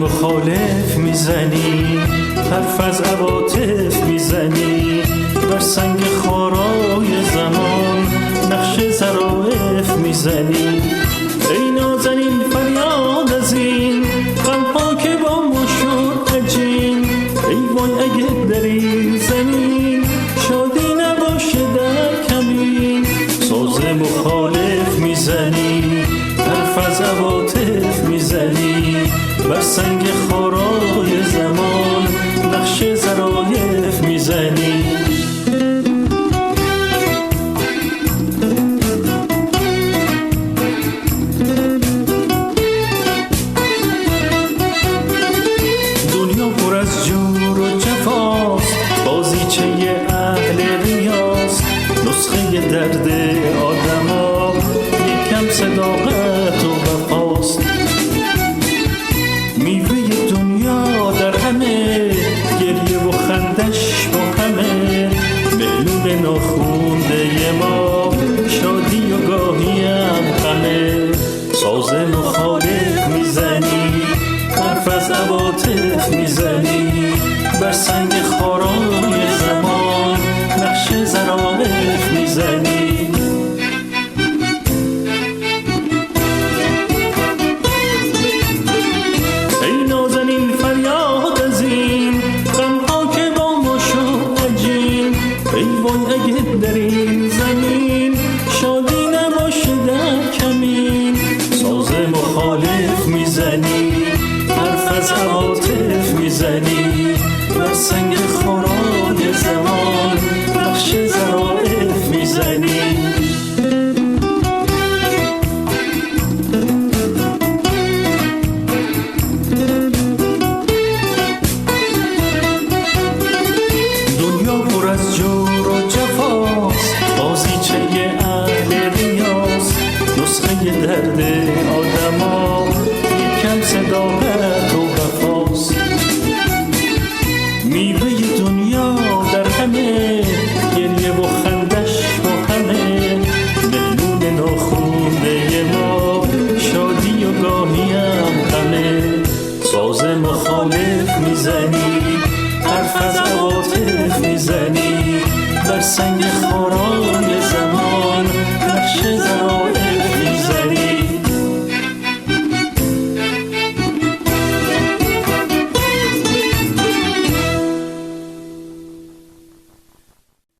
مخالف میزنی، حرف از عواطف میزنی، بر سنگ خارای زمان نقش ظرافت میزنی. ای نازنین فریاد از این غمها که با ما شد عجین. ای وای اگه در این زمین شادی نباشه در کمین. ساز مخالف میزنی، حرف از عواطف میزنی، بر سنگ خارای زمان نقش ظرافت میزنی. دنیا پر از جور و جفاست، بازیچه اهل ریاست، نسخه درد آدما یکم صداقت و وفاست. میوه دنیا در همه، گریه و خندش با همه، مهلون ناخونده ما شادی و گاهی هم غمه. ساز مخالف میزنی، حرف از عواطف میزنی، بر سنگ خارای زمان نقش ظرافت میزنی. در این زمین شادی نباشه در کمین. ساز مخالف میزنی، حرف از عواطف میزنی، بر سنگ خارای زمان نقش ظرافت میزنی. دنیا پر از جور و جفاست، بازیچه اهل ریاست، نسخه درد آدما یکم صداقت و وفاست. میوه دنیا در همه، گریه و خندش با همه، مهلون ناخونده ما شادی و گاهی هم غمه. ساز مخالف میزنی، حرف از عواطف میزنی، بر سنگ خارا